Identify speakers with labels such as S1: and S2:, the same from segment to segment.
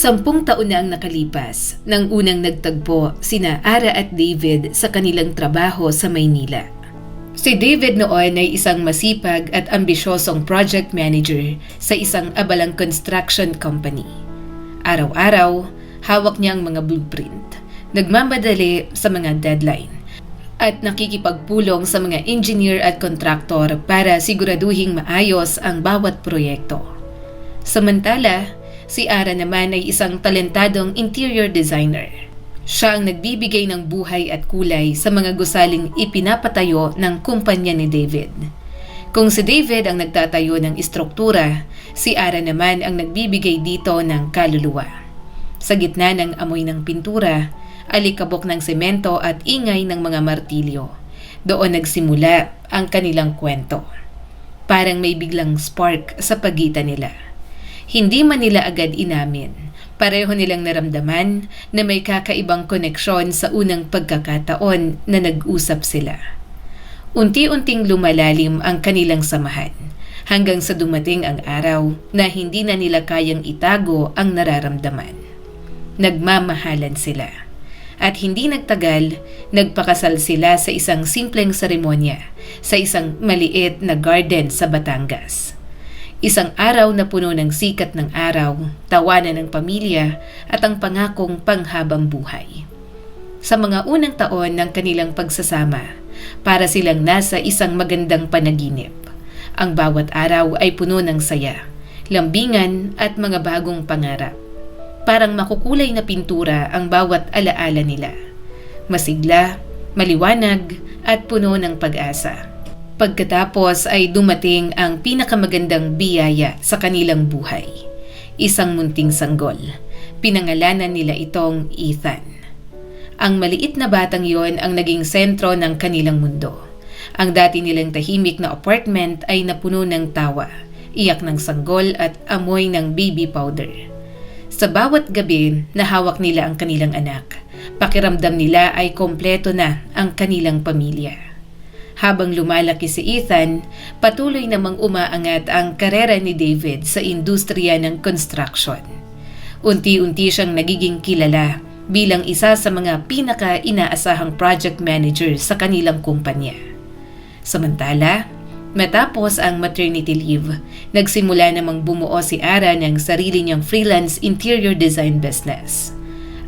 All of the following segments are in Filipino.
S1: 10 taon na ang nakalipas nang unang nagtagpo sina Ara at David sa kanilang trabaho sa Maynila. Si David noon ay isang masipag at ambisyosong project manager sa isang abalang construction company. Araw-araw, hawak niya ang mga blueprint, nagmamadali sa mga deadline, at nakikipagpulong sa mga engineer at kontraktor para siguraduhing maayos ang bawat proyekto. Samantala, si Ara naman ay isang talentadong interior designer. Siya ang nagbibigay ng buhay at kulay sa mga gusaling ipinapatayo ng kumpanya ni David. Kung si David ang nagtatayo ng istruktura, si Ara naman ang nagbibigay dito ng kaluluwa. Sa gitna ng amoy ng pintura, alikabok ng semento at ingay ng mga martilyo, doon nagsimula ang kanilang kwento. Parang may biglang spark sa pagitan nila. Hindi man nila agad inamin, pareho nilang naramdaman na may kakaibang koneksyon sa unang pagkakataon na nag-usap sila. Unti-unting lumalalim ang kanilang samahan, hanggang sa dumating ang araw na hindi na nila kayang itago ang nararamdaman. Nagmamahalan sila. At hindi nagtagal, nagpakasal sila sa isang simpleng seremonya sa isang maliit na garden sa Batangas. Isang araw na puno ng sikat ng araw, tawanan ng pamilya at ang pangakong panghabang buhay. Sa mga unang taon ng kanilang pagsasama, para silang nasa isang magandang panaginip. Ang bawat araw ay puno ng saya, lambingan at mga bagong pangarap. Parang makukulay na pintura ang bawat alaala nila. Masigla, maliwanag at puno ng pag-asa. Pagkatapos ay dumating ang pinakamagandang biyaya sa kanilang buhay. Isang munting sanggol. Pinangalanan nila itong Ethan. Ang maliit na batang yon ang naging sentro ng kanilang mundo. Ang dati nilang tahimik na apartment ay napuno ng tawa, iyak ng sanggol at amoy ng baby powder. Sa bawat gabi na hawak nila ang kanilang anak, pakiramdam nila ay kompleto na ang kanilang pamilya. Habang lumalaki si Ethan, patuloy namang umaangat ang karera ni David sa industriya ng construction. Unti-unti siyang nagiging kilala bilang isa sa mga pinaka-inaasahang project manager sa kanilang kumpanya. Samantala, matapos ang maternity leave, nagsimula namang bumuo si Ara ng sarili niyang freelance interior design business.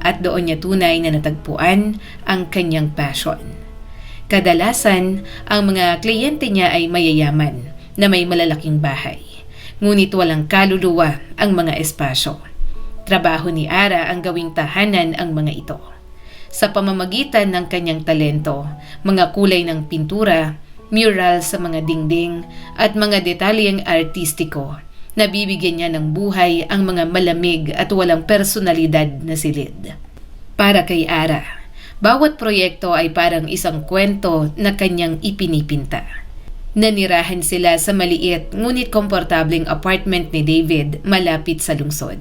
S1: At doon niya tunay na natagpuan ang kanyang passion. Kadalasan, ang mga kliyente niya ay mayayaman na may malalaking bahay. Ngunit walang kaluluwa ang mga espasyo. Trabaho ni Ara ang gawing tahanan ang mga ito. Sa pamamagitan ng kanyang talento, mga kulay ng pintura, mural sa mga dingding at mga detalyeng artistiko, nabibigyan niya ng buhay ang mga malamig at walang personalidad na silid. Para kay Ara, bawat proyekto ay parang isang kwento na kanyang ipinipinta. Nanirahan sila sa maliit ngunit komportableng apartment ni David malapit sa lungsod.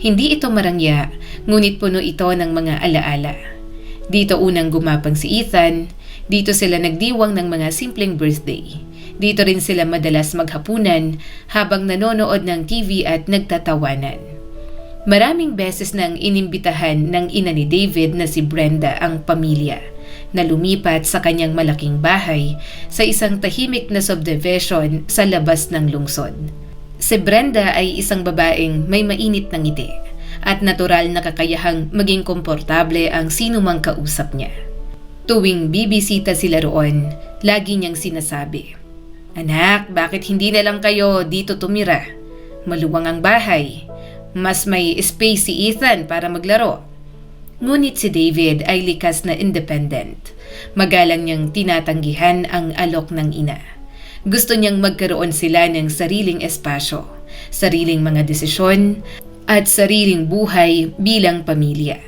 S1: Hindi ito marangya, ngunit puno ito ng mga alaala. Dito unang gumapang si Ethan. Dito sila nagdiwang ng mga simpleng birthday. Dito rin sila madalas maghapunan habang nanonood ng TV at nagtatawanan. Maraming beses nang inimbitahan ng ina ni David na si Brenda ang pamilya na lumipat sa kanyang malaking bahay sa isang tahimik na subdivision sa labas ng lungsod. Si Brenda ay isang babaeng may mainit na ngiti at natural na kakayahang maging komportable ang sinumang kausap niya. Tuwing bibisita sila roon, lagi niyang sinasabi, "Anak, bakit hindi na lang kayo dito tumira? Maluwang ang bahay. Mas may space si Ethan para maglaro." Ngunit si David ay likas na independent. Magalang niyang tinatanggihan ang alok ng ina. Gusto niyang magkaroon sila ng sariling espasyo, sariling mga desisyon, at sariling buhay bilang pamilya.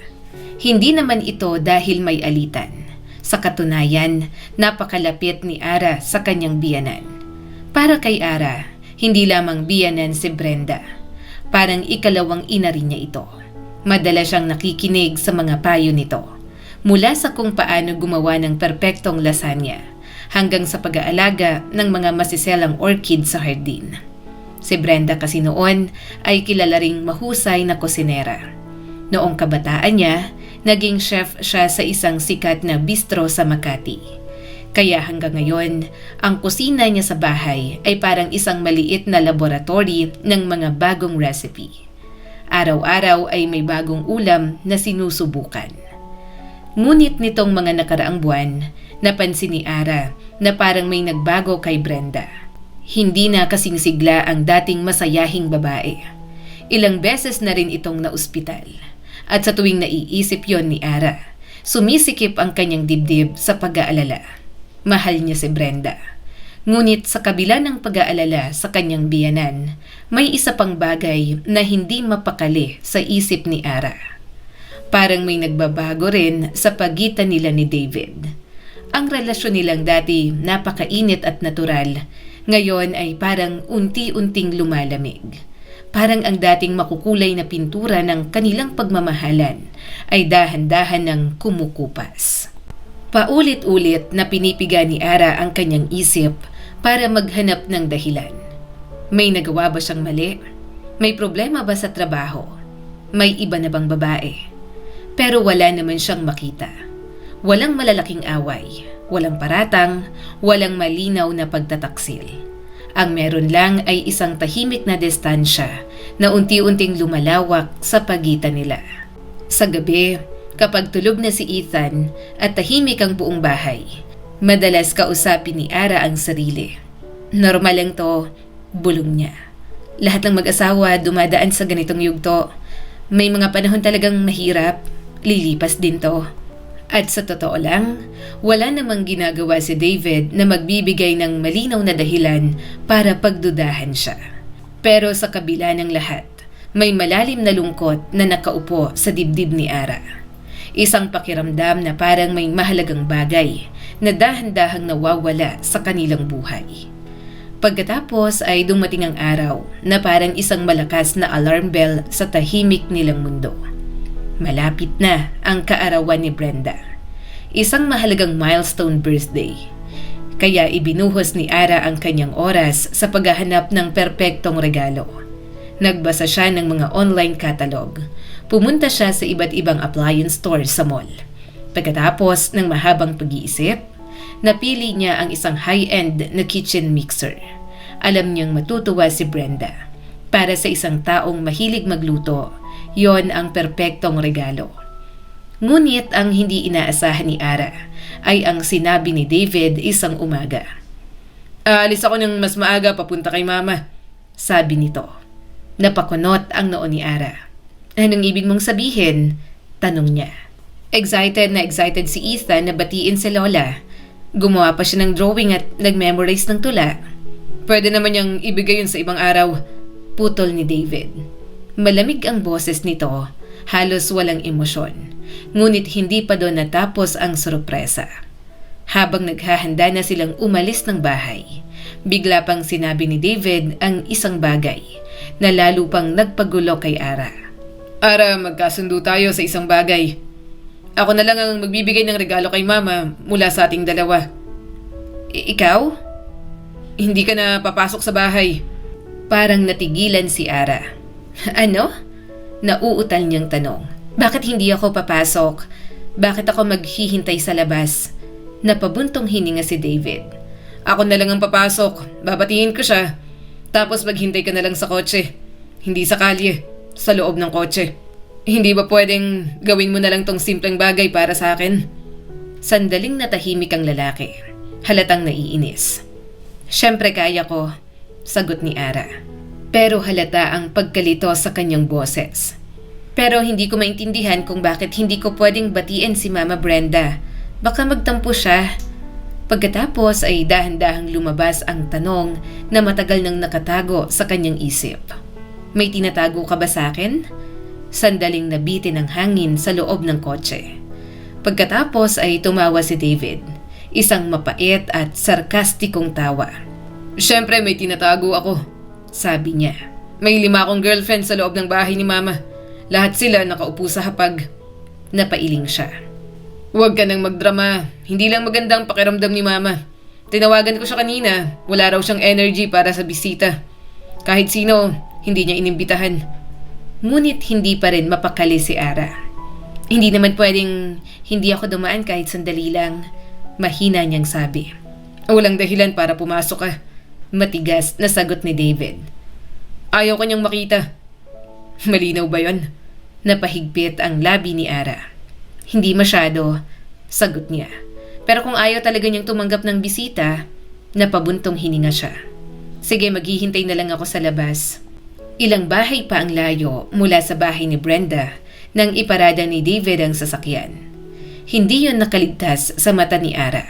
S1: Hindi naman ito dahil may alitan. Sa katunayan, napakalapit ni Ara sa kanyang biyanan. Para kay Ara, hindi lamang biyanan si Brenda. Parang ikalawang ina rin niya ito. Madalas siyang nakikinig sa mga payo nito. Mula sa kung paano gumawa ng perpektong lasagna, hanggang sa pag-aalaga ng mga masiselang orchid sa hardin. Si Brenda kasi noon ay kilala ring mahusay na kusinera. Noong kabataan niya, naging chef siya sa isang sikat na bistro sa Makati. Kaya hanggang ngayon, ang kusina niya sa bahay ay parang isang maliit na laboratory ng mga bagong recipe. Araw-araw ay may bagong ulam na sinusubukan. Ngunit nitong mga nakaraang buwan, napansin ni Ara na parang may nagbago kay Brenda. Hindi na kasing sigla ang dating masayahing babae. Ilang beses na rin itong naospital. At sa tuwing naiisip yon ni Ara, sumisikip ang kanyang dibdib sa pag-aalala. Mahal niya si Brenda. Ngunit sa kabila ng pag-aalala sa kanyang biyanan, may isa pang bagay na hindi mapakali sa isip ni Ara. Parang may nagbabago rin sa pagitan nila ni David. Ang relasyon nilang dati napakainit at natural, ngayon ay parang unti-unting lumalamig. Parang ang dating makukulay na pintura ng kanilang pagmamahalan ay dahan-dahan ng kumukupas. Paulit-ulit na pinipiga ni Ara ang kanyang isip para maghanap ng dahilan. May nagawa ba siyang mali? May problema ba sa trabaho? May iba na bang babae? Pero wala naman siyang makita. Walang malalaking away, walang paratang, walang malinaw na pagtataksil. Ang meron lang ay isang tahimik na distansya na unti-unting lumalawak sa pagitan nila. Sa gabi, kapag tulog na si Ethan at tahimik ang buong bahay, madalas kausapin ni Ara ang sarili. Normal lang to, bulong niya. Lahat ng mag-asawa dumadaan sa ganitong yugto. May mga panahon talagang mahirap, lilipas din to. At sa totoo lang, wala namang ginagawa si David na magbibigay ng malinaw na dahilan para pagdudahan siya. Pero sa kabila ng lahat, may malalim na lungkot na nakaupo sa dibdib ni Ara. Isang pakiramdam na parang may mahalagang bagay na dahan-dahang nawawala sa kanilang buhay. Pagkatapos ay dumating ang araw na parang isang malakas na alarm bell sa tahimik nilang mundo. Malapit na ang kaarawan ni Brenda. Isang mahalagang milestone birthday. Kaya ibinuhos ni Ara ang kanyang oras sa paghahanap ng perpektong regalo. Nagbasa siya ng mga online catalog. Pumunta siya sa iba't ibang appliance store sa mall. Pagkatapos ng mahabang pag-iisip, napili niya ang isang high-end na kitchen mixer. Alam niyang matutuwa si Brenda. Para sa isang taong mahilig magluto, yon ang perpektong regalo. Ngunit ang hindi inaasahan ni Ara ay ang sinabi ni David isang umaga. Alis ako ng mas maaga papunta kay Mama, sabi nito. Napakunot ang noo ni Ara. Anong ibig mong sabihin? Tanong niya. Excited na excited si Ethan na batiin si Lola. Gumawa pa siya ng drawing at nag-memorize ng tula. Pwede naman niyang ibigay yun sa ibang araw, putol ni David. Malamig ang boses nito, halos walang emosyon. Ngunit hindi pa doon natapos ang sorpresa. Habang naghahanda na silang umalis ng bahay, bigla pang sinabi ni David ang isang bagay na lalo pang nagpagulo kay Ara. Ara, magkasundo tayo sa isang bagay. Ako na lang ang magbibigay ng regalo kay Mama mula sa ating dalawa. Ikaw? Hindi ka na papasok sa bahay. Parang natigilan si Ara. Ano? Nauutal niyang tanong. Bakit hindi ako papasok? Bakit ako maghihintay sa labas? Napabuntong hininga si David. Ako na lang ang papasok. Babatiin ko siya. Tapos maghintay ka na lang sa kotse. Hindi sa kalye. Sa loob ng kotse. Hindi ba pwedeng gawin mo na lang tong simpleng bagay para sa akin? Sandaling natahimik ang lalaki. Halatang naiinis. Siyempre kaya ko, sagot ni Ara. Pero halata ang pagkalito sa kanyang boses. Pero hindi ko maintindihan kung bakit hindi ko pwedeng batiin si Mama Brenda. Baka magtampo siya. Pagkatapos ay dahan-dahang lumabas ang tanong na matagal nang nakatago sa kanyang isip. May tinatago ka ba sa akin? Sandaling nabitin ng hangin sa loob ng kotse. Pagkatapos ay tumawa si David. Isang mapait at sarkastikong tawa. Siyempre may tinatago ako, sabi niya. May 5 akong girlfriend sa loob ng bahay ni Mama. Lahat sila nakaupo sa hapag. Napailing siya. Huwag ka nang magdrama. Hindi lang magandang pakiramdam ni Mama. Tinawagan ko siya kanina. Wala raw siyang energy para sa bisita. Kahit sino, hindi niya inimbitahan. Ngunit hindi pa rin mapakali si Ara. Hindi naman pwedeng hindi ako dumaan kahit sandali lang. Mahina niyang sabi. Walang dahilan para pumasok ka. Matigas na sagot ni David. Ayaw ka niyang makita. Malinaw ba yon? Napahigpit ang labi ni Ara. Hindi masyado, sagot niya. Pero kung ayaw talaga niyang tumanggap ng bisita, napabuntong hininga siya. Sige, maghihintay na lang ako sa labas. Ilang bahay pa ang layo mula sa bahay ni Brenda nang iparada ni David ang sasakyan. Hindi yon nakaligtas sa mata ni Ara.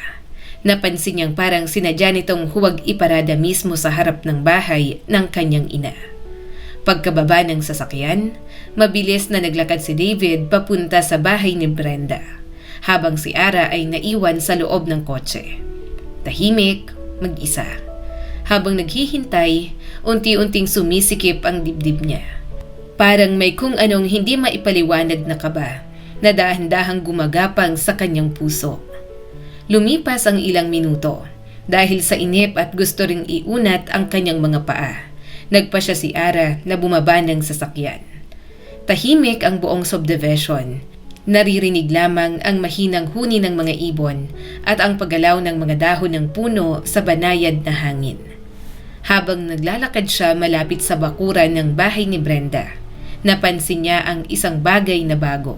S1: Napansin niyang parang sinadya nitong huwag iparada mismo sa harap ng bahay ng kanyang ina. Pagkababa ng sasakyan, mabilis na naglakad si David papunta sa bahay ni Brenda, habang si Ara ay naiwan sa loob ng kotse. Tahimik, mag-isa. Habang naghihintay, unti-unting sumisikip ang dibdib niya. Parang may kung anong hindi maipaliwanag na kaba na dahan-dahang gumagapang sa kanyang puso. Lumipas ang ilang minuto dahil sa inip at gusto ring iunat ang kanyang mga paa. Nagpa siya si Ara na bumaba ng sasakyan. Tahimik ang buong subdivision. Naririnig lamang ang mahinang huni ng mga ibon at ang paggalaw ng mga dahon ng puno sa banayad na hangin. Habang naglalakad siya malapit sa bakuran ng bahay ni Brenda, napansin niya ang isang bagay na bago.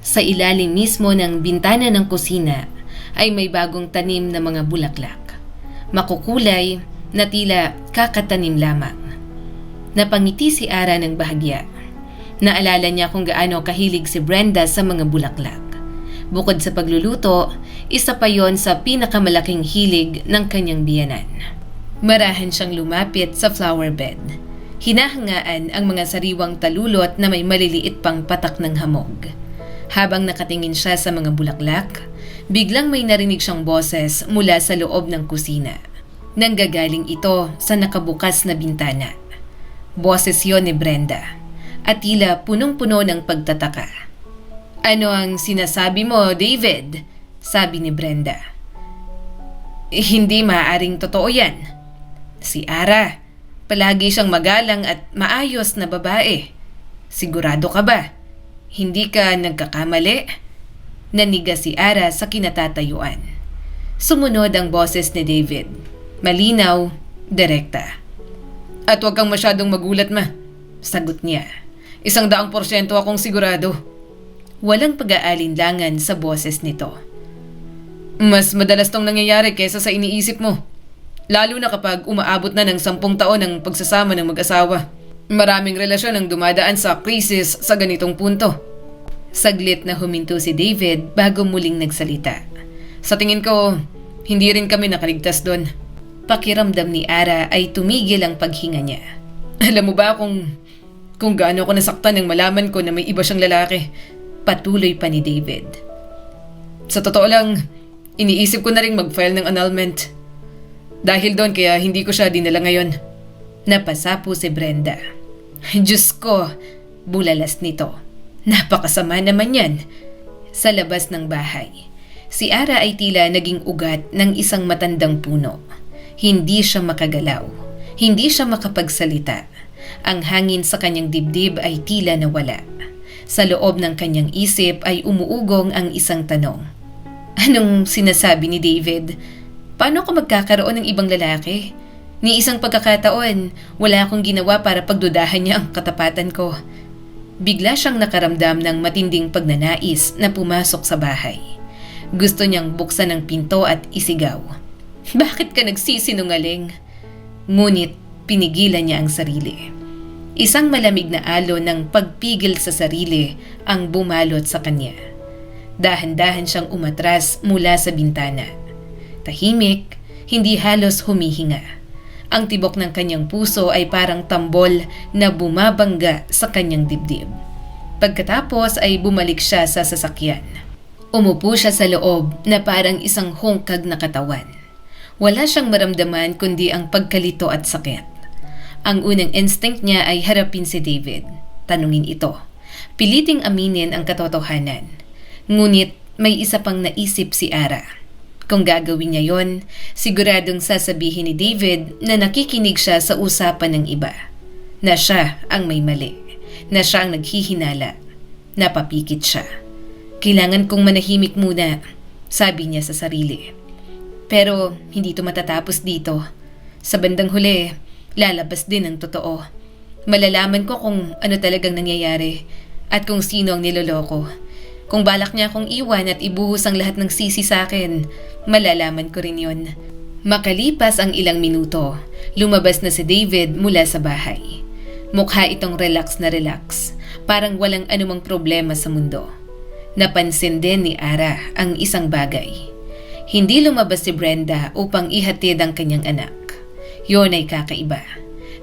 S1: Sa ilalim mismo ng bintana ng kusina ay may bagong tanim na mga bulaklak. Makukulay na tila kakatanim lamang. Napangiti si Ara ng bahagya. Naalala niya kung gaano kahilig si Brenda sa mga bulaklak. Bukod sa pagluluto, isa pa yon sa pinakamalaking hilig ng kanyang biyenan. Marahan siyang lumapit sa flower bed. Hinahangaan ang mga sariwang talulot na may maliliit pang patak ng hamog. Habang nakatingin siya sa mga bulaklak, biglang may narinig siyang boses mula sa loob ng kusina. Nanggagaling ito sa nakabukas na bintana. Boses yon ni Brenda at tila punong-puno ng pagtataka. Ano ang sinasabi mo, David? Sabi ni Brenda. Hindi maaaring totoo yan. Si Ara, palagi siyang magalang at maayos na babae. Sigurado ka ba? Hindi ka nagkakamali? Naniga si Ara sa kinatatayuan. Sumunod ang boses ni David. Malinaw, direkta. At huwag kang masyadong magulat, ma. Sagot niya. 100% akong sigurado. Walang pag-aalinlangan sa boses nito. Mas madalas tong nangyayari kaysa sa iniisip mo. Lalo na kapag umaabot na ng 10 taon ang pagsasama ng mag-asawa. Maraming relasyon ang dumadaan sa krisis sa ganitong punto. Saglit na huminto si David bago muling nagsalita. Sa tingin ko, hindi rin kami nakaligtas doon. Pakiramdam ni Ara ay tumigil ang paghinga niya. Alam mo ba kung gaano ako nasaktan nang malaman ko na may iba siyang lalaki? Patuloy pa ni David. Sa totoo lang, iniisip ko na rin mag-file ng annulment. Dahil doon kaya hindi ko siya dinala ngayon. Napasapo si Brenda. Diyos ko, bulalas nito. Napakasama naman yan. Sa labas ng bahay, si Ara ay tila naging ugat ng isang matandang puno. Hindi siya makagalaw. Hindi siya makapagsalita. Ang hangin sa kanyang dibdib ay tila nawala. Sa loob ng kanyang isip ay umuugong ang isang tanong. Anong sinasabi ni David? Paano ako magkakaroon ng ibang lalaki? Ni isang pagkakataon, wala akong ginawa para pagdudahan niya ang katapatan ko. Bigla siyang nakaramdam ng matinding pagnanais na pumasok sa bahay. Gusto niyang buksan ang pinto at isigaw. Bakit ka nagsisinungaling? Ngunit pinigilan niya ang sarili. Isang malamig na alon ng pagpigil sa sarili ang bumalot sa kanya. Dahan-dahan siyang umatras mula sa bintana. Tahimik, hindi halos humihinga. Ang tibok ng kanyang puso ay parang tambol na bumabangga sa kanyang dibdib. Pagkatapos ay bumalik siya sa sasakyan. Umupo siya sa loob na parang isang hungkag na katawan. Wala siyang maramdaman kundi ang pagkalito at sakit. Ang unang instinct niya ay harapin si David. Tanungin ito. Piliting aminin ang katotohanan. Ngunit may isa pang naisip si Ara. Kung gagawin niya yon, siguradong sasabihin ni David na nakikinig siya sa usapan ng iba. na siya ang may mali, na siya ang naghihinala. Napapikit siya. Kailangan kong manahimik muna, sabi niya sa sarili. Pero hindi ito matatapos dito. Sa bandang huli, lalabas din ang totoo. Malalaman ko kung ano talagang nangyayari at kung sino ang niloloko. Kung balak niya akong iwan at ibuhos ang lahat ng sisi sa akin, malalaman ko rin yun. Makalipas ang ilang minuto, lumabas na si David mula sa bahay. Mukha itong relax na relax, parang walang anumang problema sa mundo. Napansin din ni Ara ang isang bagay. Hindi lumabas si Brenda upang ihatid ang kanyang anak. Yon ay kakaiba.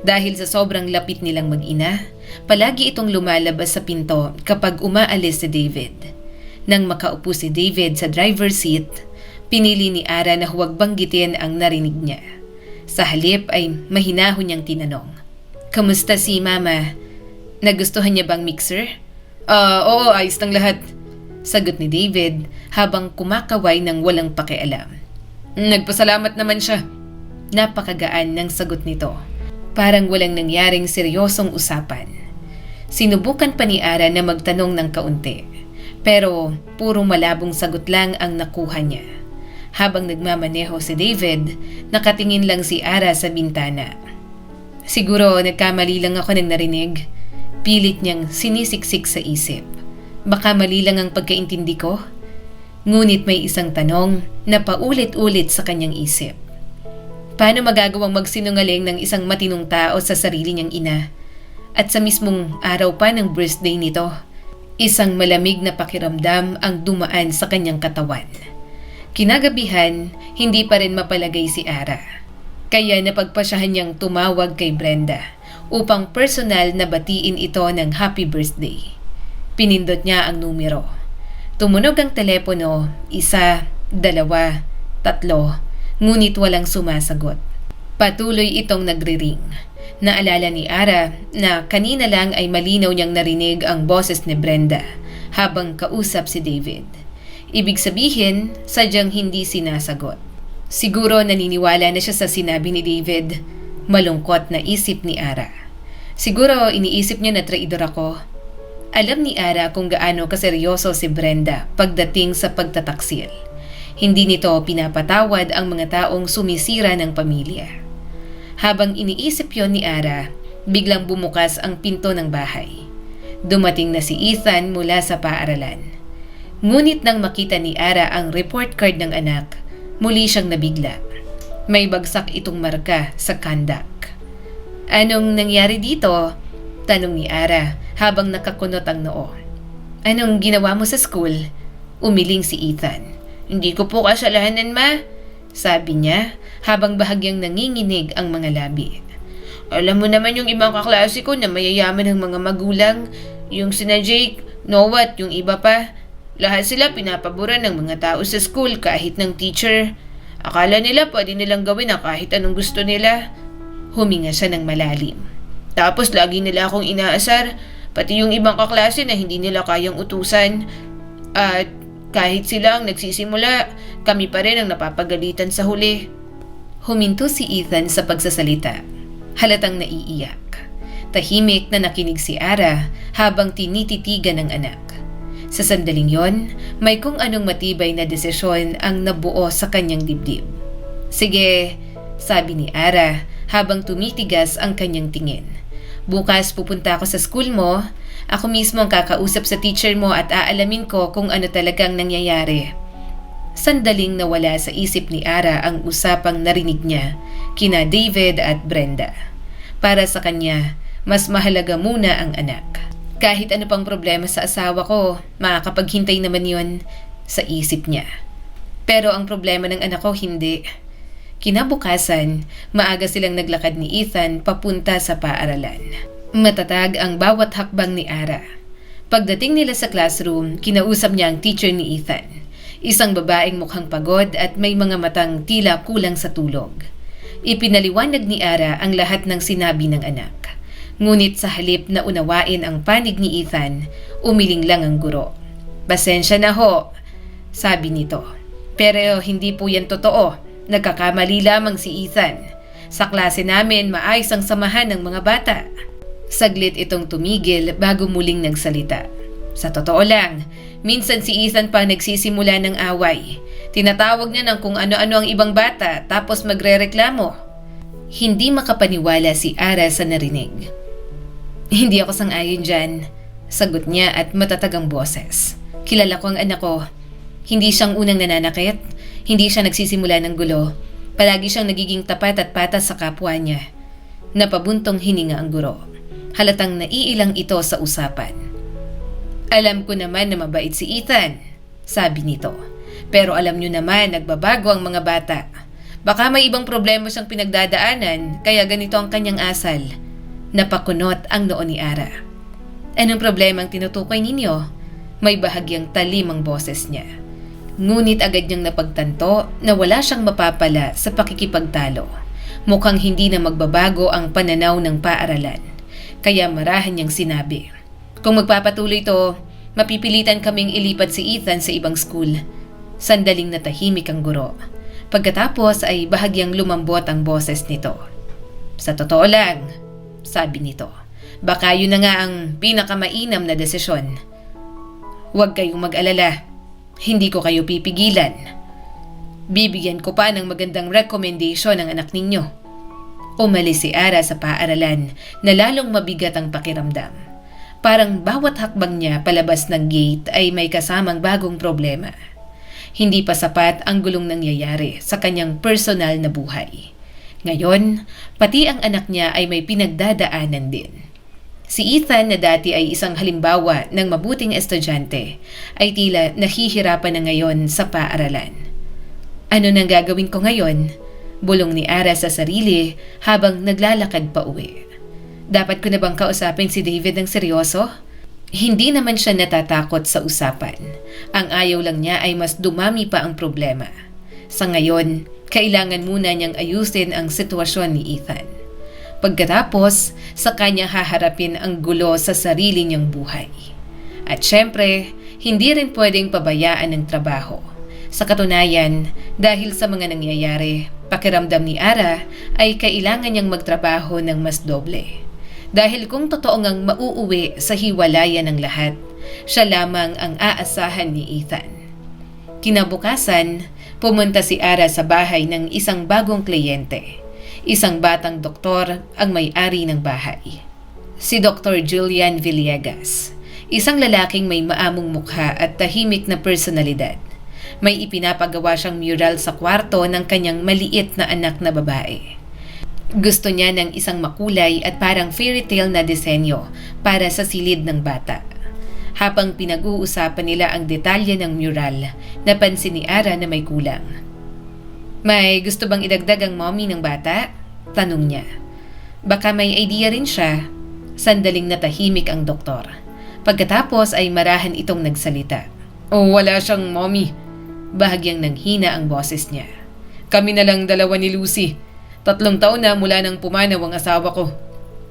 S1: Dahil sa sobrang lapit nilang mag-ina, palagi itong lumalabas sa pinto kapag umaalis si David. Nang makaupo si David sa driver's seat, pinili ni Ara na huwag banggitin ang narinig niya. Sa halip ay mahinahon niyang tinanong, "Kamusta si Mama? Nagustuhan niya bang mixer?" Oo, ayos ng lahat," sagot ni David habang kumakaway ng walang pakialam. "Nagpasalamat naman siya." Napakagaan ng sagot nito. Parang walang nangyaring seryosong usapan. Sinubukan pa ni Ara na magtanong ng kaunti, pero puro malabong sagot lang ang nakuha niya. Habang nagmamaneho si David, nakatingin lang si Ara sa bintana. Siguro nagkamali lang ako ng narinig. Pilit niyang sinisiksik sa isip. Baka mali lang ang pagkaintindi ko? Ngunit may isang tanong na paulit-ulit sa kanyang isip. Paano magagawang magsinungaling ng isang matinong tao sa sarili niyang ina? At sa mismong araw pa ng birthday nito, isang malamig na pakiramdam ang dumaan sa kanyang katawan. Kinagabihan, hindi pa rin mapalagay si Ara. Kaya napagpasyahan niyang tumawag kay Brenda upang personal na batiin ito ng happy birthday. Pinindot niya ang numero. Tumunog ang telepono, 1, 2, 3, ngunit walang sumasagot. Patuloy itong nagre-ring. Naalala ni Ara na kanina lang ay malinaw niyang narinig ang boses ni Brenda habang kausap si David. Ibig sabihin, sadyang hindi sinasagot. Siguro naniniwala na siya sa sinabi ni David. Malungkot na isip ni Ara. Siguro iniisip niya na traidor ako. Alam ni Ara kung gaano kaseryoso si Brenda pagdating sa pagtataksil. Hindi nito pinapatawad ang mga taong sumisira ng pamilya. Habang iniisip yon ni Ara, biglang bumukas ang pinto ng bahay. Dumating na si Ethan mula sa paaralan. Ngunit nang makita ni Ara ang report card ng anak, muli siyang nabigla. May bagsak itong marka sa kandak. "Anong nangyari dito?" tanong ni Ara habang nakakunot ang noo. "Anong ginawa mo sa school?" Umiling si Ethan. "Hindi ko po kasalanan, Ma," sabi niya habang bahagyang nanginginig ang mga labi. "Alam mo naman yung ibang kaklase ko na mayayaman ng mga magulang, yung sina Jake, Noah at yung iba pa. Lahat sila pinapaboran ng mga tao sa school kahit ng teacher. Akala nila pwede nilang gawin na kahit anong gusto nila." Huminga siya ng malalim. "Tapos lagi nila akong inaasar, pati yung ibang kaklase na hindi nila kayang utusan. At kahit sila ang nagsisimula, kami pa rin ang napapagalitan sa huli." Huminto si Ethan sa pagsasalita. Halatang naiiyak. Tahimik na nakinig si Ara habang tinititigan ng anak. Sa sandaling yon, may kung anong matibay na desisyon ang nabuo sa kanyang dibdib. "Sige," sabi ni Ara habang tumitigas ang kanyang tingin. "Bukas pupunta ako sa school mo. Ako mismo ang kakausap sa teacher mo at aalamin ko kung ano talagang nangyayari." Sandaling nawala sa isip ni Ara ang usapang narinig niya kina David at Brenda. Para sa kanya, mas mahalaga muna ang anak. Kahit ano pang problema sa asawa ko, makakapaghintay naman yon, sa isip niya. Pero ang problema ng anak ko hindi. Kinabukasan, maaga silang naglakad ni Ethan papunta sa paaralan. Matatag ang bawat hakbang ni Ara. Pagdating nila sa classroom, kinausap niya ang teacher ni Ethan. Isang babaeng mukhang pagod at may mga matang tila kulang sa tulog. Ipinaliwanag ni Ara ang lahat ng sinabi ng anak. Ngunit sa halip na unawain ang panig ni Ethan, umiling lang ang guro. "Pasensya na ho," sabi nito. "Pero hindi po yan totoo. Nagkakamali lamang si Ethan. Sa klase namin, maayos ang samahan ng mga bata." Saglit itong tumigil bago muling nagsalita. Sa totoo lang, minsan si Ethan pa nagsisimula ng away. Tinatawag niya ng kung ano-ano ang ibang bata tapos magrereklamo. Hindi makapaniwala si Ara sa narinig. Hindi ako sang-ayon dyan, sagot niya at matatagang boses. Kilala ko ang anak ko. Hindi siyang unang nananakit, hindi siya nagsisimula ng gulo. Palagi siyang nagiging tapat at patas sa kapwa niya. Napabuntong hininga ang guro. Halatang naiilang ito sa usapan. Alam ko naman na mabait si Ethan, sabi nito. Pero alam niyo naman nagbabago ang mga bata. Baka may ibang problema siyang pinagdadaanan kaya ganito ang kanyang asal. Napakunot ang noo ni Ara. Anong problema ang tinutukoy ninyo? May bahagyang talim ang boses niya. Ngunit agad niyang napagtanto na wala siyang mapapala sa pakikipagtalo. Mukhang hindi na magbabago ang pananaw ng paaralan. Kaya marahan niyang sinabi, kung magpapatuloy ito, mapipilitan kaming ilipat si Ethan sa ibang school. Sandaling natahimik ang guro. Pagkatapos ay bahagyang lumambot ang boses nito. Sa totoo lang, sabi nito, baka yun na nga ang pinakamainam na desisyon. Huwag kayong mag-alala. Hindi ko kayo pipigilan. Bibigyan ko pa ng magandang recommendation ang anak ninyo. Umalis si Ara sa paaralan na lalong mabigat ang pakiramdam. Parang bawat hakbang niya palabas ng gate ay may kasamang bagong problema. Hindi pa sapat ang gulong nangyayari sa kanyang personal na buhay. Ngayon, pati ang anak niya ay may pinagdadaanan din. Si Ethan na dati ay isang halimbawa ng mabuting estudyante ay tila nahihirapan na ngayon sa paaralan. Ano nang gagawin ko ngayon? Bulong ni Ara sa sarili habang naglalakad pa uwi. Dapat ko na bang kausapin si David ng seryoso? Hindi naman siya natatakot sa usapan. Ang ayaw lang niya ay mas dumami pa ang problema. Sa ngayon, kailangan muna niyang ayusin ang sitwasyon ni Ethan. Pagkatapos, sa kanya haharapin ang gulo sa sarili niyang buhay. At syempre, hindi rin pwedeng pabayaan ng trabaho. Sa katunayan, dahil sa mga nangyayari, pakiramdam ni Ara ay kailangan niyang magtrabaho ng mas doble. Dahil kung totoo ngang mauuwi sa hiwalayan ng lahat, siya lamang ang aasahan ni Ethan. Kinabukasan, pumunta si Ara sa bahay ng isang bagong kliyente. Isang batang doktor ang may-ari ng bahay. Si Dr. Julian Villegas, isang lalaking may maamong mukha at tahimik na personalidad. May ipinapagawa siyang mural sa kwarto ng kanyang maliit na anak na babae. Gusto niya ng isang makulay at parang fairy tale na disenyo para sa silid ng bata. Habang pinag-uusapan nila ang detalye ng mural, napansin ni Ara na may kulang. May gusto bang idagdag ang mommy ng bata? Tanong niya. Baka may idea rin siya. Sandaling natahimik ang doktor. Pagkatapos ay marahan itong nagsalita. Wala siyang mommy. Bahagyang nanghina ang boses niya. Kami na lang dalawa ni Lucy. 3 taon na mula nang pumanaw ang asawa ko.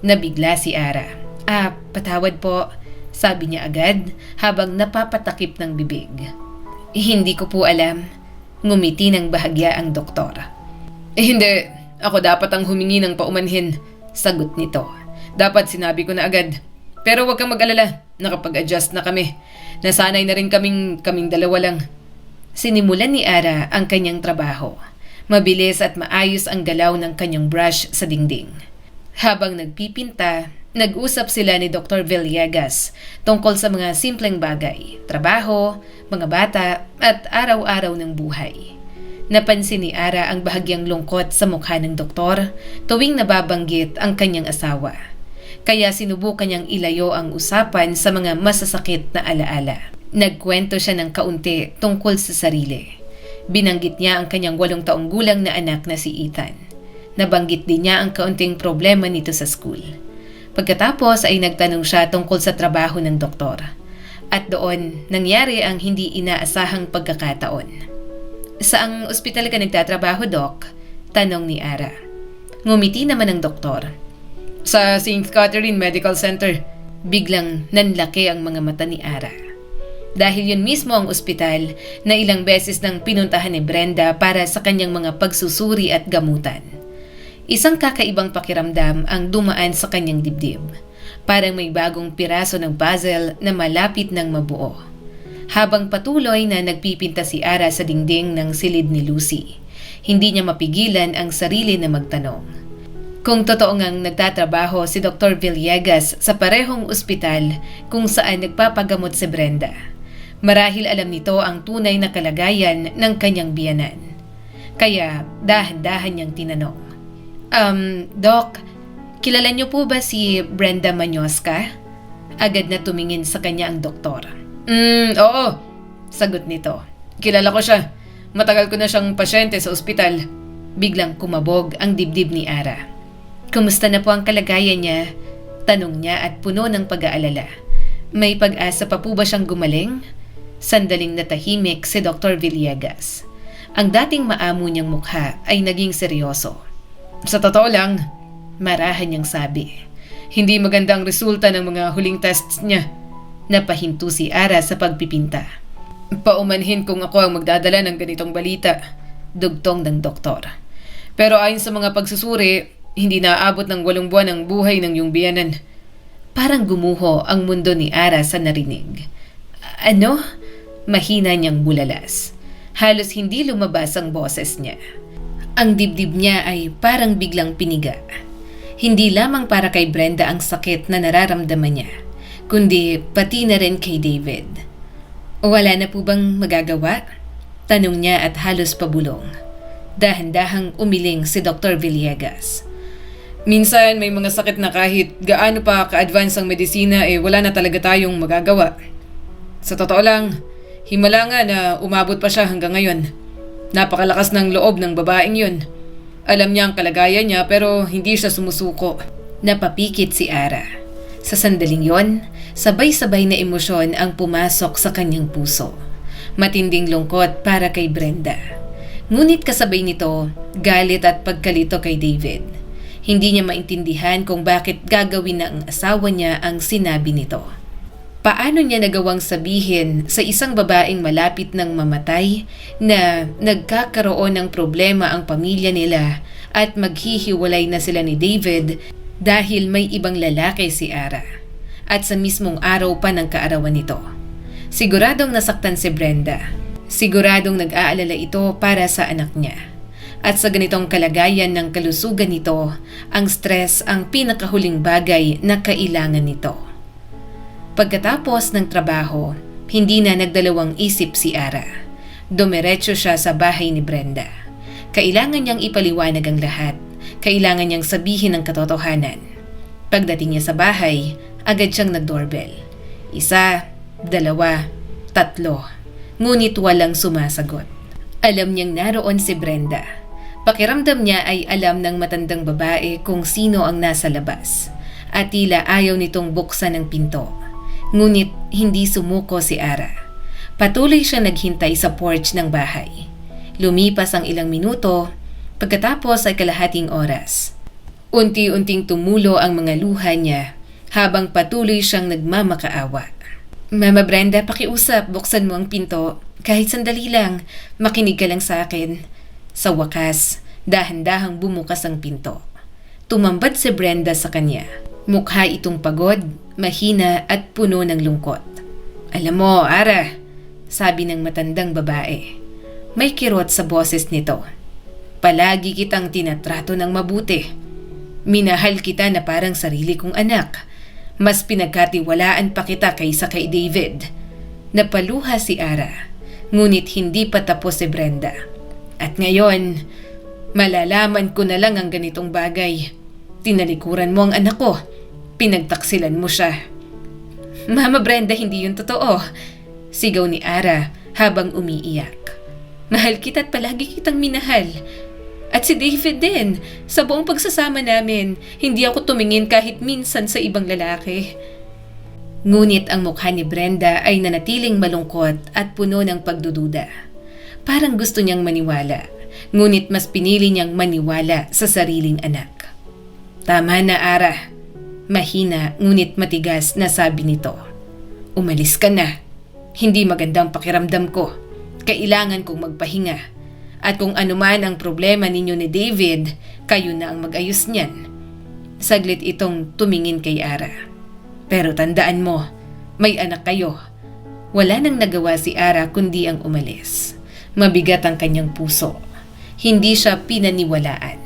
S1: Nabigla si Ara. Patawad po. Sabi niya agad habang napapatakip ng bibig. Hindi ko po alam. Ngumiti ng bahagya ang doktor. Hindi. Ako dapat ang humingi ng paumanhin. Sagot nito. Dapat sinabi ko na agad. Pero huwag kang mag-alala. Nakapag-adjust na kami. Nasanay na rin kaming dalawa lang. Sinimulan ni Ara ang kanyang trabaho. Mabilis at maayos ang galaw ng kanyang brush sa dingding. Habang nagpipinta, nag-usap sila ni Dr. Villegas tungkol sa mga simpleng bagay, trabaho, mga bata at araw-araw ng buhay. Napansin ni Ara ang bahagyang lungkot sa mukha ng doktor tuwing nababanggit ang kanyang asawa. Kaya sinubukan niyang ilayo ang usapan sa mga masasakit na alaala. Nagkwento siya ng kaunti tungkol sa sarili. Binanggit niya ang kanyang 8 taong gulang na anak na si Ethan. Nabanggit din niya ang kaunting problema nito sa school. Pagkatapos ay nagtanong siya tungkol sa trabaho ng doktor. At doon, nangyari ang hindi inaasahang pagkakataon. Saang ospital ka nagtatrabaho, Doc? Tanong ni Ara. Ngumiti naman ang doktor. Sa St. Catherine Medical Center. Biglang nanlaki ang mga mata ni Ara. Dahil yun mismo ang ospital na ilang beses nang pinuntahan ni Brenda para sa kanyang mga pagsusuri at gamutan. Isang kakaibang pakiramdam ang dumaan sa kanyang dibdib. Parang may bagong piraso ng puzzle na malapit ng mabuo. Habang patuloy na nagpipinta si Ara sa dingding ng silid ni Lucy, hindi niya mapigilan ang sarili na magtanong. Kung totoo ngang nagtatrabaho si Dr. Villegas sa parehong ospital kung saan nagpapagamot si Brenda, marahil alam nito ang tunay na kalagayan ng kanyang biyanan. Kaya dahan-dahan niyang tinanong, Doc, kilala niyo po ba si Brenda Mañosca? Agad na tumingin sa kanya ang doktor. Oo, sagot nito. Kilala ko siya. Matagal ko na siyang pasyente sa ospital. Biglang kumabog ang dibdib ni Ara. Kumusta na po ang kalagayan niya? Tanong niya at puno ng pag-aalala. May pag-asa pa po ba siyang gumaling? Sandaling natahimik si Dr. Villegas. Ang dating maamo niyang mukha ay naging seryoso. Sa totoo lang, marahan niyang sabi. Hindi maganda ang resulta ng mga huling tests niya. Napahinto si Ara sa pagpipinta. Paumanhin kung ako ang magdadala ng ganitong balita, dugtong ng doktor. Pero ayon sa mga pagsusuri, hindi naaabot ng 8 buwan ang buhay ng iyong biyanan. Parang gumuho ang mundo ni Ara sa narinig. Ano? Mahina niyang bulalas. Halos hindi lumabas ang boses niya. Ang dibdib niya ay parang biglang piniga. Hindi lamang para kay Brenda ang sakit na nararamdaman niya, kundi pati na rin kay David. Wala na po bang magagawa? Tanong niya at halos pabulong. Dahan-dahang umiling si Dr. Villegas. Minsan may mga sakit na kahit gaano pa ka-advance ang medisina wala na talaga tayong magagawa. Sa totoo lang, himala nga na umabot pa siya hanggang ngayon. Napakalakas ng loob ng babaeng yun. Alam niya ang kalagayan niya pero hindi siya sumusuko. Napapikit si Ara. Sa sandaling yon, sabay-sabay na emosyon ang pumasok sa kanyang puso. Matinding lungkot para kay Brenda. Ngunit kasabay nito, galit at pagkalito kay David. Hindi niya maintindihan kung bakit gagawin ng asawa niya ang sinabi nito. Paano niya nagawang sabihin sa isang babaeng malapit ng mamatay na nagkakaroon ng problema ang pamilya nila at maghihiwalay na sila ni David dahil may ibang lalaki si Ara at sa mismong araw pa ng kaarawan nito. Siguradong nasaktan si Brenda. Siguradong nag-aalala ito para sa anak niya. At sa ganitong kalagayan ng kalusugan nito, ang stress ang pinakahuling bagay na kailangan nito. Pagkatapos ng trabaho, hindi na nagdalawang isip si Ara. Dumiretso siya sa bahay ni Brenda. Kailangan niyang ipaliwanag ang lahat. Kailangan niyang sabihin ang katotohanan. Pagdating niya sa bahay, agad siyang nag-doorbell. 1, 2, 3. Ngunit walang sumasagot. Alam niyang naroon si Brenda. Pakiramdam niya ay alam ng matandang babae kung sino ang nasa labas. At tila ayaw nitong buksan ang pinto. Ngunit hindi sumuko si Ara. Patuloy siya naghintay sa porch ng bahay. Lumipas ang ilang minuto, pagkatapos ay kalahating oras. Unti-unting tumulo ang mga luha niya habang patuloy siyang nagmamakaawa. Mama Brenda, pakiusap, buksan mo ang pinto. Kahit sandali lang, makinig ka lang sa akin. Sa wakas, dahan-dahang bumukas ang pinto. Tumambad si Brenda sa kanya. Mukha itong pagod, mahina at puno ng lungkot. Alam mo, Ara, sabi ng matandang babae. May kirot sa boses nito. Palagi kitang tinatrato ng mabuti. Minahal kita na parang sarili kong anak. Mas pinagkatiwalaan pa kita kaysa kay David. Napaluha si Ara, ngunit hindi pa tapos si Brenda. At ngayon, malalaman ko na lang ang ganitong bagay. Tinalikuran mo ang anak ko. Pinagtaksilan mo siya. Mama Brenda, hindi yun totoo. Sigaw ni Ara habang umiiyak. Mahal kita at palagi kitang minahal. At si David din. Sa buong pagsasama namin, hindi ako tumingin kahit minsan sa ibang lalaki. Ngunit ang mukha ni Brenda ay nanatiling malungkot at puno ng pagdududa. Parang gusto niyang maniwala, ngunit mas pinili niyang maniwala sa sariling anak. Tama na, Ara. Mahina ngunit matigas na sabi nito. Umalis ka na. Hindi magandang pakiramdam ko. Kailangan kong magpahinga. At kung anuman ang problema ninyo ni David, kayo na ang mag-ayos niyan. Saglit itong tumingin kay Ara. Pero tandaan mo, may anak kayo. Wala nang nagawa si Ara kundi ang umalis. Mabigat ang kanyang puso. Hindi siya pinaniwalaan.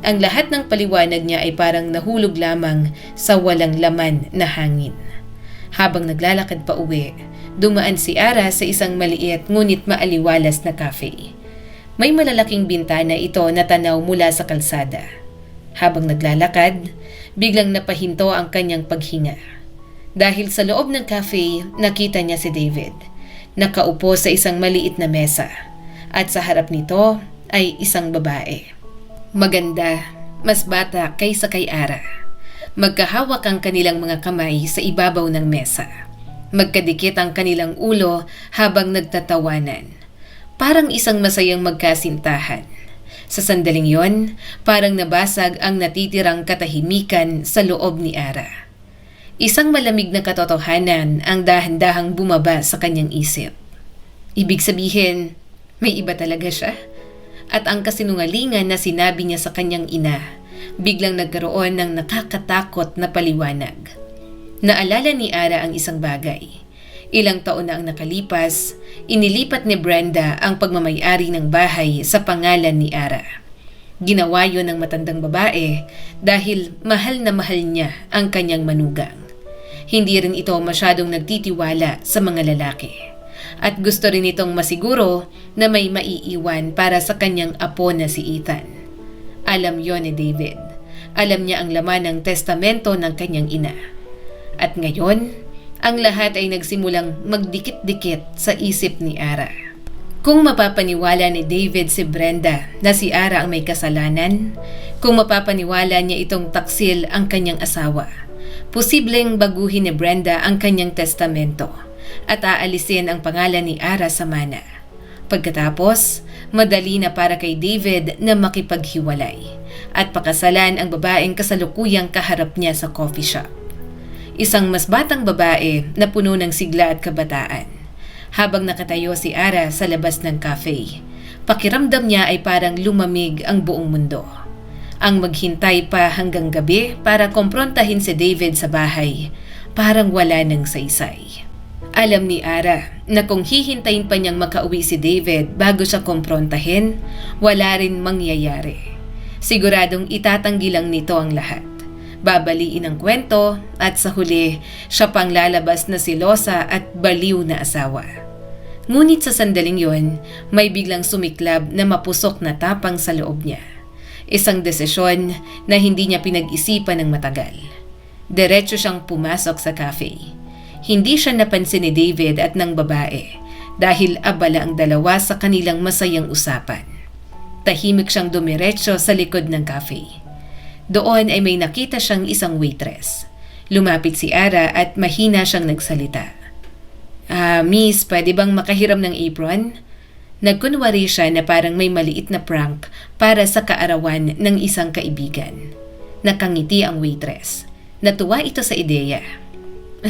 S1: Ang lahat ng paliwanag niya ay parang nahulog lamang sa walang laman na hangin. Habang naglalakad pa uwi, dumaan si Ara sa isang maliit ngunit maaliwalas na cafe. May malalaking bintana ito na tanaw mula sa kalsada. Habang naglalakad, biglang napahinto ang kanyang paghinga. Dahil sa loob ng cafe, nakita niya si David. Nakaupo sa isang maliit na mesa. At sa harap nito ay isang babae. Maganda, mas bata kaysa kay Ara. Magkahawak ang kanilang mga kamay sa ibabaw ng mesa. Magkadikit ang kanilang ulo habang nagtatawanan. Parang isang masayang magkasintahan. Sa sandaling yon, parang nabasag ang natitirang katahimikan sa loob ni Ara. Isang malamig na katotohanan ang dahan-dahang bumaba sa kanyang isip. Ibig sabihin, may iba talaga siya. At ang kasinungalingan na sinabi niya sa kanyang ina, biglang nagkaroon ng nakakatakot na paliwanag. Naalala ni Ara ang isang bagay. Ilang taon na ang nakalipas, inilipat ni Brenda ang pagmamayari ng bahay sa pangalan ni Ara. Ginawa yon ng matandang babae dahil mahal na mahal niya ang kanyang manugang. Hindi rin ito masyadong nagtitiwala sa mga lalaki. At gusto rin itong masiguro na may maiiwan para sa kanyang apo na si Ethan. Alam yon ni David. Alam niya ang laman ng testamento ng kanyang ina. At ngayon, ang lahat ay nagsimulang magdikit-dikit sa isip ni Ara. Kung mapapaniwala ni David si Brenda na si Ara ang may kasalanan, kung mapapaniwala niya itong taksil ang kanyang asawa, posibleng baguhin ni Brenda ang kanyang testamento at aalisin ang pangalan ni Ara sa mana. Pagkatapos, madali na para kay David na makipaghiwalay at pakasalan ang babaeng kasalukuyang kaharap niya sa coffee shop. Isang mas batang babae na puno ng sigla at kabataan. Habang nakatayo si Ara sa labas ng cafe, pakiramdam niya ay parang lumamig ang buong mundo. Ang maghintay pa hanggang gabi para komprontahin si David sa bahay, parang wala ng saysay. Alam ni Ara na kung hihintayin pa niyang makauwi si David bago siya komprontahin, wala rin mangyayari. Siguradong itatanggi lang nito ang lahat. Babaliin ang kwento at sa huli, siya pang lalabas na silosa at baliw na asawa. Ngunit sa sandaling yon, may biglang sumiklab na mapusok na tapang sa loob niya. Isang desisyon na hindi niya pinag-isipan ng matagal. Diretso siyang pumasok sa cafe. Hindi siya napansin ni David at ng babae dahil abala ang dalawa sa kanilang masayang usapan. Tahimik siyang dumiretso sa likod ng cafe. Doon ay may nakita siyang isang waitress. Lumapit si Ara at mahina siyang nagsalita. Miss, pwede bang makahiram ng apron? Nagkunwari siya na parang may maliit na prank para sa kaarawan ng isang kaibigan. Nakangiti ang waitress. Natuwa ito sa ideya.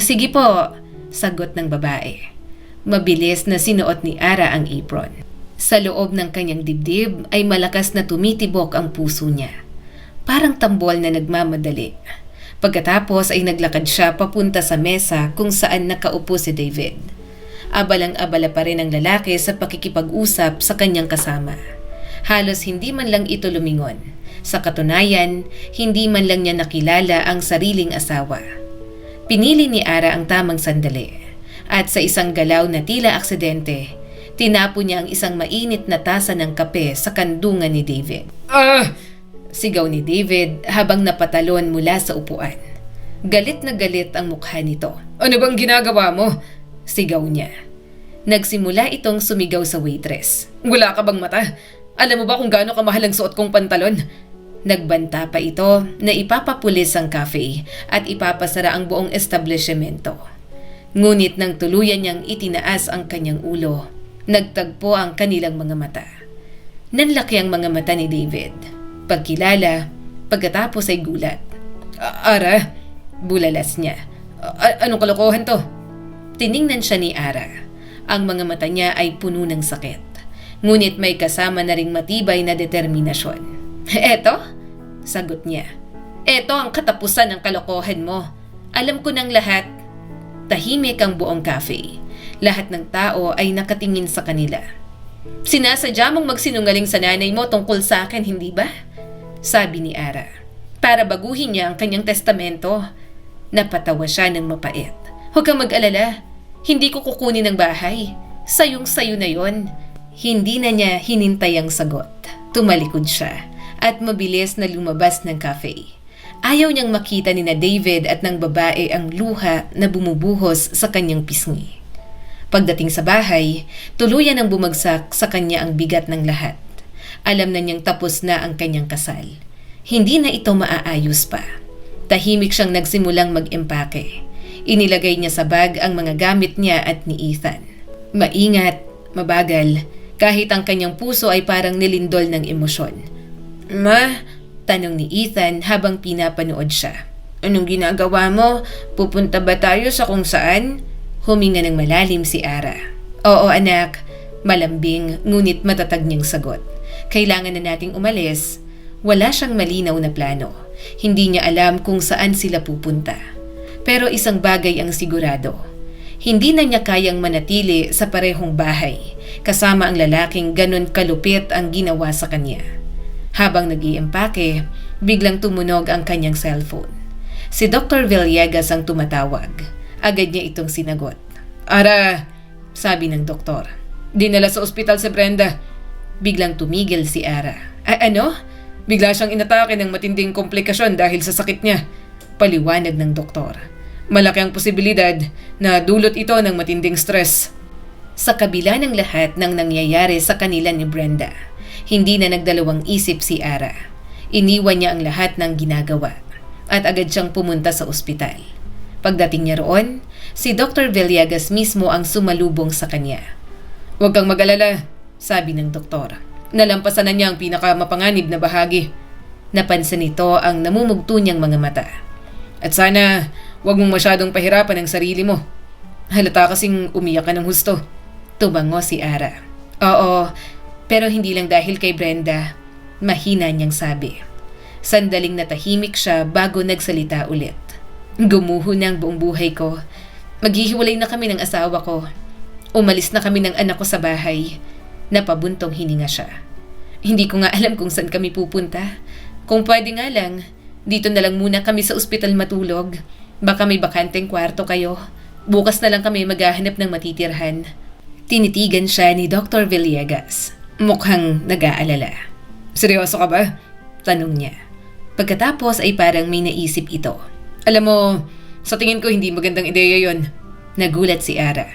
S1: Sige po, sagot ng babae. Mabilis na sinuot ni Ara ang apron. Sa loob ng kanyang dibdib ay malakas na tumitibok ang puso niya. Parang tambol na nagmamadali. Pagkatapos ay naglakad siya papunta sa mesa kung saan nakaupo si David. Abalang-abala pa rin ang lalaki sa pakikipag-usap sa kanyang kasama. Halos hindi man lang ito lumingon. Sa katunayan, hindi man lang niya nakilala ang sariling asawa. Pinili ni Ara ang tamang sandali at sa isang galaw na tila aksidente, tinapo niya ang isang mainit na tasa ng kape sa kandungan ni David. Sigaw ni David habang napatalon mula sa upuan. Galit na galit ang mukha nito. Ano bang ginagawa mo? Sigaw niya. Nagsimula itong sumigaw sa waitress. Wala ka bang mata? Alam mo ba kung gaano kamahal ang suot kong pantalon? Nagbanta pa ito na ipapapulis ang cafe at ipapasara ang buong establishmento. Ngunit nang tuluyan niyang itinaas ang kanyang ulo, nagtagpo ang kanilang mga mata. Nanlaki ang mga mata ni David. Pagkilala, pagkatapos ay gulat. Ara, bulalas niya. Anong kalokohan to? Tiningnan siya ni Ara. Ang mga mata niya ay puno ng sakit. Ngunit may kasama na ring matibay na determinasyon. Eto? Sagot niya. Eto ang katapusan ng kalokohan mo. Alam ko ng lahat. Tahimik ang buong cafe. Lahat ng tao ay nakatingin sa kanila. Sinasadya mong magsinungaling sa nanay mo tungkol sa akin, hindi ba? Sabi ni Ara. Para baguhin niya ang kanyang testamento. Napatawa siya ng mapait. Huwag kang mag-alala. Hindi ko kukunin ang bahay. Sayong-sayo na yon. Hindi na niya hinintay ang sagot. Tumalikod siya at mabilis na lumabas ng cafe. Ayaw niyang makita ni na David at ng babae ang luha na bumubuhos sa kanyang pisngi. Pagdating sa bahay, tuluyan ang bumagsak sa kanya ang bigat ng lahat. Alam na niyang tapos na ang kanyang kasal. Hindi na ito maaayos pa. Tahimik siyang nagsimulang mag-empake. Inilagay niya sa bag ang mga gamit niya at ni Ethan. Maingat, mabagal, kahit ang kanyang puso ay parang nilindol ng emosyon. Ma? Tanong ni Ethan habang pinapanood siya. Anong ginagawa mo? Pupunta ba tayo sa kung saan? Huminga ng malalim si Ara. Oo anak, malambing ngunit matatag niyang sagot. Kailangan na nating umalis. Wala siyang malinaw na plano. Hindi niya alam kung saan sila pupunta. Pero isang bagay ang sigurado. Hindi na niya kayang manatili sa parehong bahay kasama ang lalaking ganon kalupit ang ginawa sa kanya. Habang nag-iimpake, biglang tumunog ang kanyang cellphone. Si Dr. Villegas ang tumatawag. Agad niya itong sinagot. Ara, sabi ng doktor. Dinala sa ospital si Brenda. Biglang tumigil si Ara. Ano? Bigla siyang inatake ng matinding komplikasyon dahil sa sakit niya. Paliwanag ng doktor. Malaki ang posibilidad na dulot ito ng matinding stress. Sa kabila ng lahat ng nangyayari sa kanila ni Brenda, hindi na nagdalawang isip si Ara. Iniwan niya ang lahat ng ginagawa at agad siyang pumunta sa ospital. Pagdating niya roon, si Dr. Villegas mismo ang sumalubong sa kanya. Huwag kang mag-alala, sabi ng doktor. Nalampasan na niya ang pinakamapanganib na bahagi. Napansin nito ang namumugto niyang mga mata. At sana, huwag mong masyadong pahirapan ang sarili mo. Halata kasing umiyak ka ng husto. Tumango si Ara. Oo, pero hindi lang dahil kay Brenda. Mahina niyang sabi. Sandaling natahimik siya bago nagsalita ulit. Gumuho na ang buong buhay ko. Maghihiwalay na kami ng asawa ko. Umalis na kami ng anak ko sa bahay. Napabuntong hininga siya. Hindi ko nga alam kung saan kami pupunta. Kung pwede nga lang, dito na lang muna kami sa ospital matulog. Baka may bakanteng kwarto kayo. Bukas na lang kami maghahanap ng matitirhan. Tinitigan siya ni Dr. Villegas. Mukhang nag-aalala. Seryoso ka ba? Tanong niya. Pagkatapos ay parang may naisip ito. Alam mo, sa tingin ko hindi magandang ideya yon. Nagulat si Ara.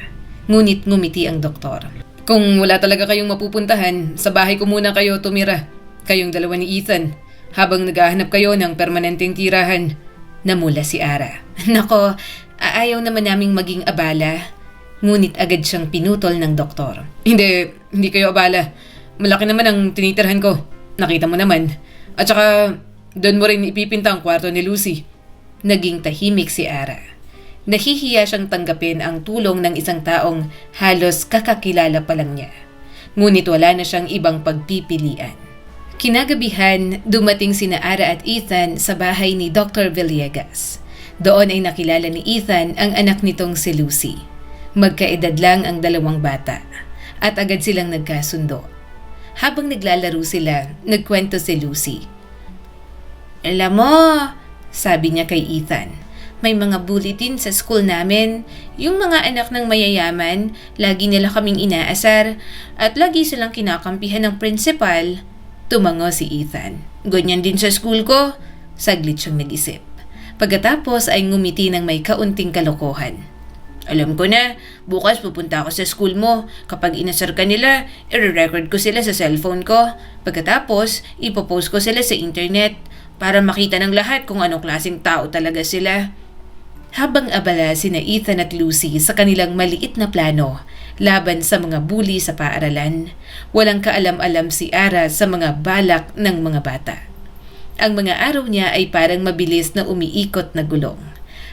S1: Ngunit ngumiti ang doktor. Kung wala talaga kayong mapupuntahan, sa bahay ko muna kayo tumira. Kayong dalawa ni Ethan. Habang naghahanap kayo ng permanenteng tirahan. Namula si Ara. Nako, ayaw naman naming maging abala. Ngunit agad siyang pinutol ng doktor. Hindi kayo abala. Malaki naman ang tinitirhan ko. Nakita mo naman. At saka, doon mo rin ipipinta ang kwarto ni Lucy. Naging tahimik si Ara. Nahihiya siyang tanggapin ang tulong ng isang taong halos kakakilala pa lang niya. Ngunit wala na siyang ibang pagpipilian. Kinagabihan, dumating sina Ara at Ethan sa bahay ni Dr. Villegas. Doon ay nakilala ni Ethan ang anak nitong si Lucy. Magkaedad lang ang dalawang bata at agad silang nagkasundo. Habang naglalaro sila, nagkwento si Lucy. Alam mo, sabi niya kay Ethan, may mga bulletin sa school namin. Yung mga anak ng mayayaman, lagi nila kaming inaasar at lagi silang kinakampihan ng principal. Tumango si Ethan. Ganyan din sa school ko. Saglit siyang nag-isip. Pagkatapos ay ngumiti ng may kaunting kalokohan. Alam ko na, bukas pupunta ako sa school mo. Kapag inasar ka nila, i-record ko sila sa cellphone ko. Pagkatapos, ipopost ko sila sa internet para makita ng lahat kung anong klaseng tao talaga sila. Habang abala sina Ethan at Lucy sa kanilang maliit na plano laban sa mga bully sa paaralan, walang kaalam-alam si Ara sa mga balak ng mga bata. Ang mga araw niya ay parang mabilis na umiikot na gulong.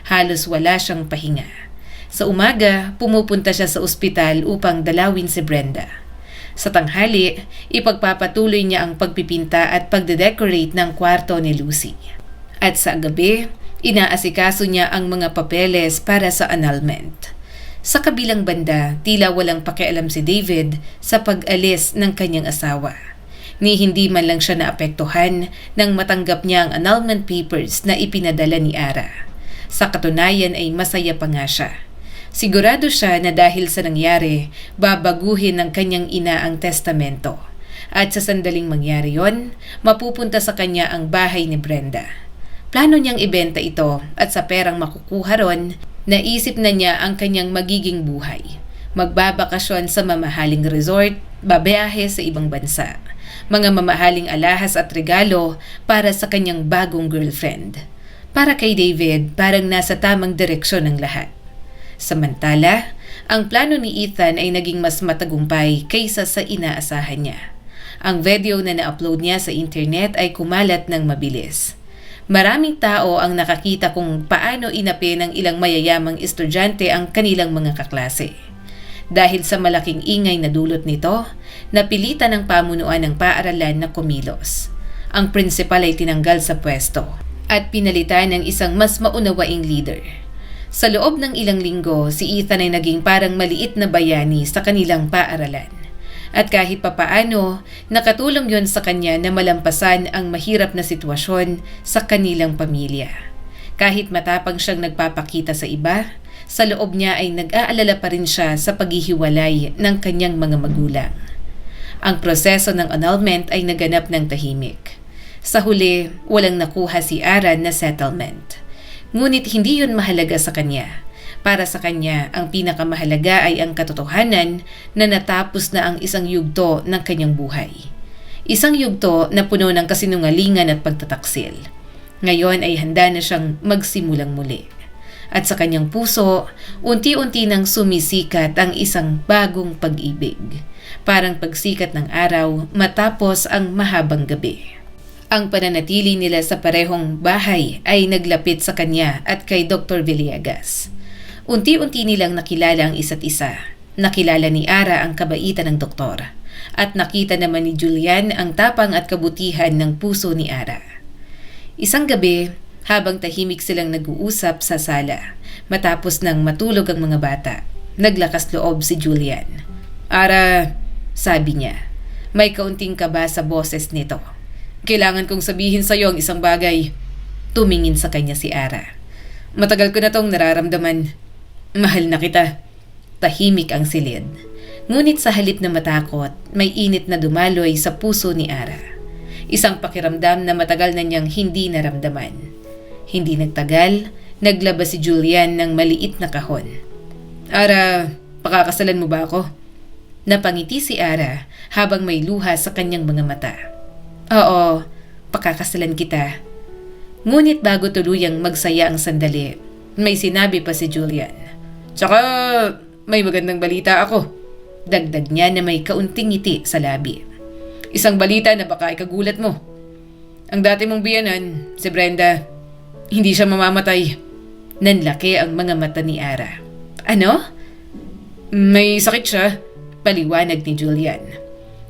S1: Halos wala siyang pahinga. Sa umaga, pumupunta siya sa ospital upang dalawin si Brenda. Sa tanghali, ipagpapatuloy niya ang pagpipinta at pagde-decorate ng kwarto ni Lucy. At sa gabi, Inaasikaso niya ang mga papeles para sa annulment. Sa kabilang banda, tila walang pakialam si David sa pag-alis ng kanyang asawa. Ni hindi man lang siya naapektuhan nang matanggap niya ang annulment papers na ipinadala ni Ara. Sa katunayan ay masaya pa nga siya. Sigurado siya na dahil sa nangyari, babaguhin ng kanyang ina ang testamento. At sa sandaling mangyari yon, mapupunta sa kanya ang bahay ni Brenda. Plano niyang ibenta ito at sa perang makukuha ron, naisip na niya ang kanyang magiging buhay. Magbabakasyon sa mamahaling resort, babiyahe sa ibang bansa. Mga mamahaling alahas at regalo para sa kanyang bagong girlfriend. Para kay David, parang nasa tamang direksyon ang lahat. Samantala, ang plano ni Ethan ay naging mas matagumpay kaysa sa inaasahan niya. Ang video na na-upload niya sa internet ay kumalat ng mabilis. Maraming tao ang nakakita kung paano inapi ng ilang mayayamang estudyante ang kanilang mga kaklase. Dahil sa malaking ingay na dulot nito, napilitan ng pamunuan ng paaralan na kumilos. Ang prinsipal ay tinanggal sa pwesto at pinalitan ng isang mas maunawaing leader. Sa loob ng ilang linggo, si Ethan ay naging parang maliit na bayani sa kanilang paaralan. At kahit papaano, nakatulong yon sa kanya na malampasan ang mahirap na sitwasyon sa kanilang pamilya. Kahit matapang siyang nagpapakita sa iba, sa loob niya ay nag-aalala pa rin siya sa paghihiwalay ng kanyang mga magulang. Ang proseso ng annulment ay naganap ng tahimik. Sa huli, walang nakuha si Ara na settlement. Ngunit hindi yun mahalaga sa kanya. Para sa kanya, ang pinakamahalaga ay ang katotohanan na natapos na ang isang yugto ng kanyang buhay. Isang yugto na puno ng kasinungalingan at pagtataksil. Ngayon ay handa na siyang magsimulang muli. At sa kanyang puso, unti-unti nang sumisikat ang isang bagong pag-ibig. Parang pagsikat ng araw matapos ang mahabang gabi. Ang pananatili nila sa parehong bahay ay naglapit sa kanya at kay Dr. Villegas. Unti-unti nilang nakilala ang isa't isa. Nakilala ni Ara ang kabaitan ng doktor. At nakita naman ni Julian ang tapang at kabutihan ng puso ni Ara. Isang gabi, habang tahimik silang nag-uusap sa sala, matapos nang matulog ang mga bata, naglakas loob si Julian. Ara, sabi niya, may kaunting kaba sa boses nito. Kailangan kong sabihin sa iyo ang isang bagay. Tumingin sa kanya si Ara. Matagal ko na tong nararamdaman. Mahal na kita. Tahimik ang silid. Ngunit sa halip na matakot, may init na dumaloy sa puso ni Ara. Isang pakiramdam na matagal na niyang hindi naramdaman. Hindi nagtagal, naglabas si Julian ng maliit na kahon. Ara, pakakasalan mo ba ako? Napangiti si Ara habang may luha sa kanyang mga mata. Oo, pakakasalan kita. Ngunit bago tuluyang magsaya ang sandali, may sinabi pa si Julian. Tsaka may magandang balita ako. Dagdag niya na may kaunting ngiti sa labi. Isang balita na baka ikagulat mo. Ang dati mong biyanan, si Brenda, hindi siya mamamatay. Nanlaki ang mga mata ni Ara. Ano? May sakit siya, paliwanag ni Julian.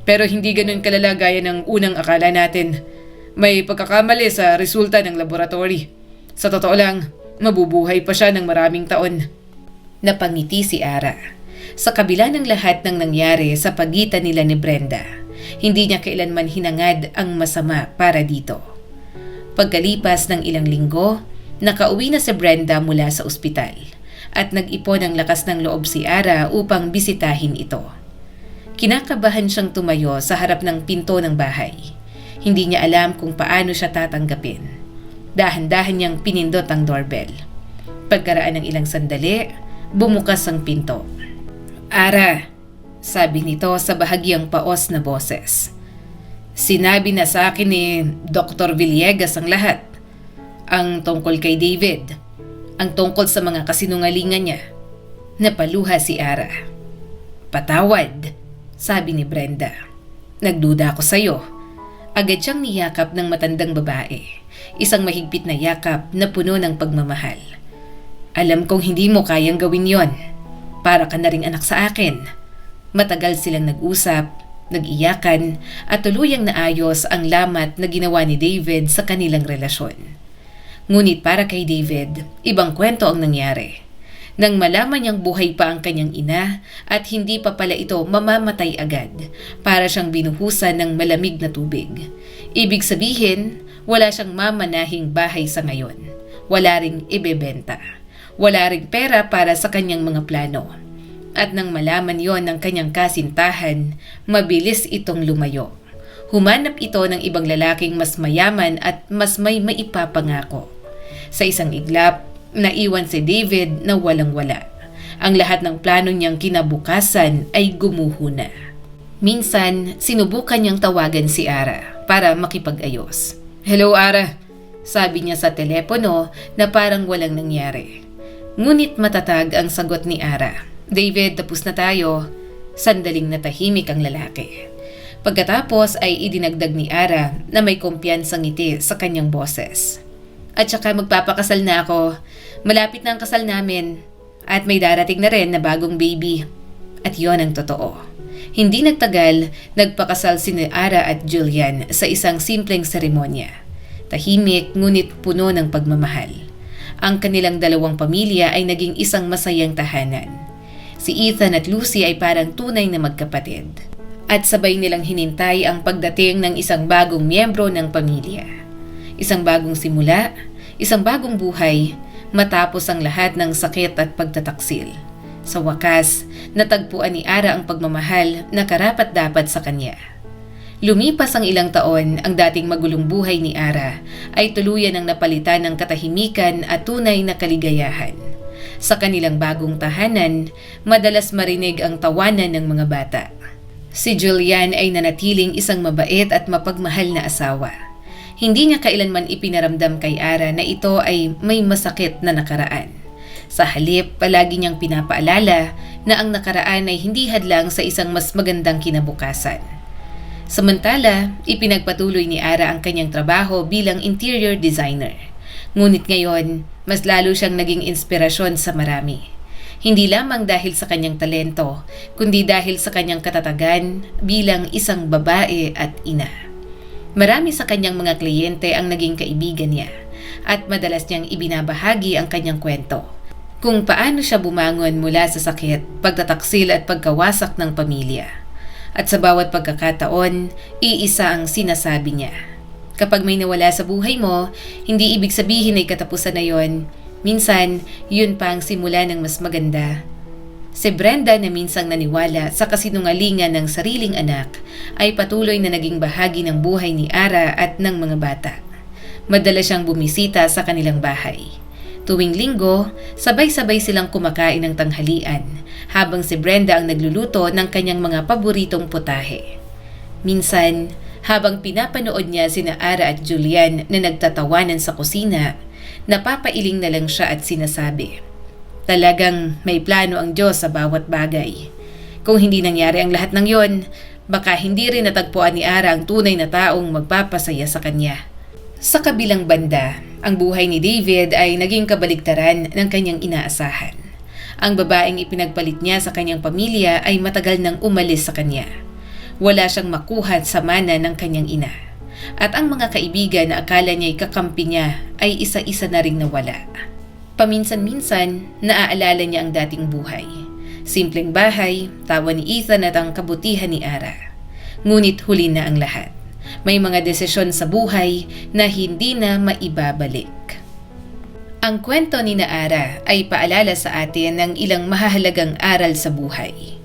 S1: Pero hindi ganun kalala gaya ng unang akala natin. May pagkakamali sa resulta ng laboratory. Sa totoo lang, mabubuhay pa siya ng maraming taon. Napangiti si Ara. Sa kabila ng lahat ng nangyari sa pagitan nila ni Brenda, hindi niya kailanman hinangad ang masama para dito. Pagkalipas ng ilang linggo, nakauwi na si Brenda mula sa ospital at nag-ipon ng lakas ng loob si Ara upang bisitahin ito. Kinakabahan siyang tumayo sa harap ng pinto ng bahay. Hindi niya alam kung paano siya tatanggapin. Dahan-dahan niyang pinindot ang doorbell. Pagkaraan ng ilang sandali, bumukas ang pinto. Ara, sabi nito sa bahagyang paos na boses. Sinabi na sa akin ni Dr. Villegas ang lahat. Ang tungkol kay David. Ang tungkol sa mga kasinungalingan niya. Napaluha si Ara. Patawad, sabi ni Brenda. Nagduda ako sa'yo. Agad siyang niyakap ng matandang babae. Isang mahigpit na yakap na puno ng pagmamahal. Alam kong hindi mo kayang gawin yon. Para ka na ring anak sa akin. Matagal silang nag-usap, nag-iyakan at tuluyang naayos ang lamat na ginawa ni David sa kanilang relasyon. Ngunit para kay David, ibang kwento ang nangyari. Nang malaman niyang buhay pa ang kanyang ina at hindi pa pala ito mamamatay agad, para siyang binuhusan ng malamig na tubig. Ibig sabihin, wala siyang mamanahing bahay sa ngayon. Wala ring ibebenta. Wala ring pera para sa kanyang mga plano. At nang malaman yon ng kanyang kasintahan, mabilis itong lumayo. Humanap ito ng ibang lalaking mas mayaman at mas may maipapangako. Sa isang iglap, naiwan si David na walang-wala. Ang lahat ng plano niyang kinabukasan ay gumuho na. Minsan, sinubukan niyang tawagan si Ara para makipag-ayos. "Hello, Ara," sabi niya sa telepono na parang walang nangyari. Ngunit matatag ang sagot ni Ara. "David, tapos na tayo." Sandaling natahimik ang lalaki. Pagkatapos ay idinagdag ni Ara na may kumpiyansang ngiti sa kanyang boses. "At saka magpapakasal na ako. Malapit na ang kasal namin. At may darating na rin na bagong baby." At yon ang totoo. Hindi nagtagal, nagpakasal sina Ara at Julian sa isang simpleng seremonya. Tahimik ngunit puno ng pagmamahal. Ang kanilang dalawang pamilya ay naging isang masayang tahanan. Si Ethan at Lucy ay parang tunay na magkapatid. At sabay nilang hinintay ang pagdating ng isang bagong miyembro ng pamilya. Isang bagong simula, isang bagong buhay, matapos ang lahat ng sakit at pagtataksil. Sa wakas, natagpuan ni Ara ang pagmamahal na karapat-dapat sa kanya. Lumipas ang ilang taon, ang dating magulong buhay ni Ara ay tuluyan ang napalitan ng katahimikan at tunay na kaligayahan. Sa kanilang bagong tahanan, madalas marinig ang tawanan ng mga bata. Si Julian ay nanatiling isang mabait at mapagmahal na asawa. Hindi niya kailanman ipinaramdam kay Ara na ito ay may masakit na nakaraan. Sa halip, palagi niyang pinapaalala na ang nakaraan ay hindi hadlang sa isang mas magandang kinabukasan. Samantala, ipinagpatuloy ni Ara ang kanyang trabaho bilang interior designer. Ngunit ngayon, mas lalo siyang naging inspirasyon sa marami. Hindi lamang dahil sa kanyang talento, kundi dahil sa kanyang katatagan bilang isang babae at ina. Marami sa kanyang mga kliyente ang naging kaibigan niya at madalas niyang ibinabahagi ang kanyang kwento. Kung paano siya bumangon mula sa sakit, pagtataksil at pagkawasak ng pamilya. At sa bawat pagkakataon, iisa ang sinasabi niya. Kapag may nawala sa buhay mo, hindi ibig sabihin ay katapusan na yon. Minsan, yun pa ang simula ng mas maganda. Si Brenda na minsang naniwala sa kasinungalingan ng sariling anak ay patuloy na naging bahagi ng buhay ni Ara at ng mga bata. Madalas siyang bumisita sa kanilang bahay. Tuwing linggo, sabay-sabay silang kumakain ng tanghalian habang si Brenda ang nagluluto ng kanyang mga paboritong putahe. Minsan, habang pinapanood niya sina Ara at Julian na nagtatawanan sa kusina, napapailing na lang siya at sinasabi, "Talagang may plano ang Diyos sa bawat bagay. Kung hindi nangyari ang lahat ng yon, baka hindi rin natagpuan ni Ara ang tunay na taong magpapasaya sa kanya." Sa kabilang banda, ang buhay ni David ay naging kabaligtaran ng kanyang inaasahan. Ang babaeng ipinagpalit niya sa kanyang pamilya ay matagal nang umalis sa kanya. Wala siyang makuha sa mana ng kanyang ina. At ang mga kaibigan na akala niya'y kakampi niya ay isa-isa na ring nawala. Paminsan-minsan, naaalala niya ang dating buhay. Simpleng bahay, tawa ni Ethan at ang kabutihan ni Ara. Ngunit huli na ang lahat. May mga desisyon sa buhay na hindi na maibabalik. Ang kwento ni Ara ay paalala sa atin ng ilang mahahalagang aral sa buhay.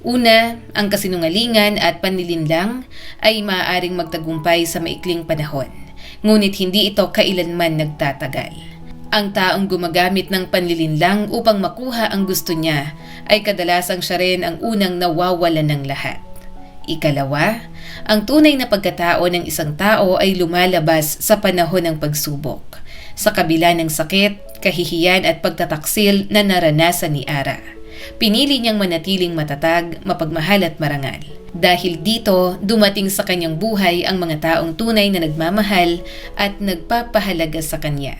S1: Una, ang kasinungalingan at panlilinlang ay maaaring magtagumpay sa maikling panahon, ngunit hindi ito kailanman nagtatagal. Ang taong gumagamit ng panlilinlang upang makuha ang gusto niya ay kadalasang siya rin ang unang nawawalan ng lahat. Ikalawa, ang tunay na pagkatao ng isang tao ay lumalabas sa panahon ng pagsubok, sa kabila ng sakit, kahihiyan at pagtataksil na naranasan ni Ara. Pinili niyang manatiling matatag, mapagmahal at marangal. Dahil dito, dumating sa kanyang buhay ang mga taong tunay na nagmamahal at nagpapahalaga sa kanya.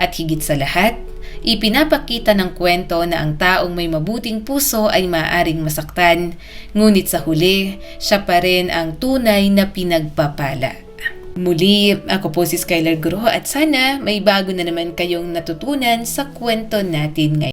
S1: At higit sa lahat, ipinapakita ng kwento na ang taong may mabuting puso ay maaaring masaktan, ngunit sa huli, siya pa rin ang tunay na pinagpapala. Muli, ako po si Skylar Groho at sana may bago na naman kayong natutunan sa kwento natin ngayon.